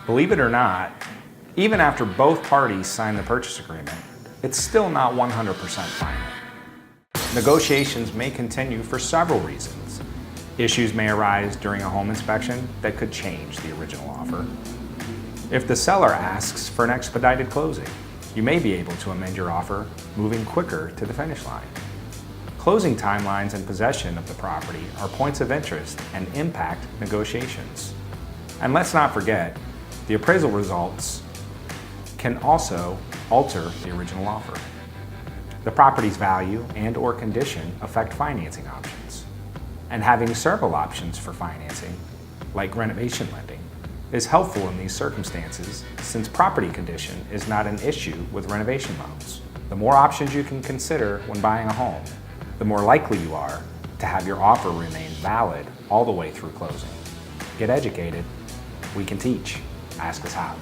Believe it or not, even after both parties sign the purchase agreement, it's still not 100% final. Negotiations may continue for several reasons. Issues may arise during a home inspection that could change the original offer. If the seller asks for an expedited closing, you may be able to amend your offer, moving quicker to the finish line. Closing timelines and possession of the property are points of interest and impact negotiations. And let's not forget, the appraisal results can also alter the original offer. The property's value and/or condition affect financing options. And having several options for financing, like renovation lending, is helpful in these circumstances since property condition is not an issue with renovation loans. The more options you can consider when buying a home, the more likely you are to have your offer remain valid all the way through closing. Get educated. We can teach. Ask us how.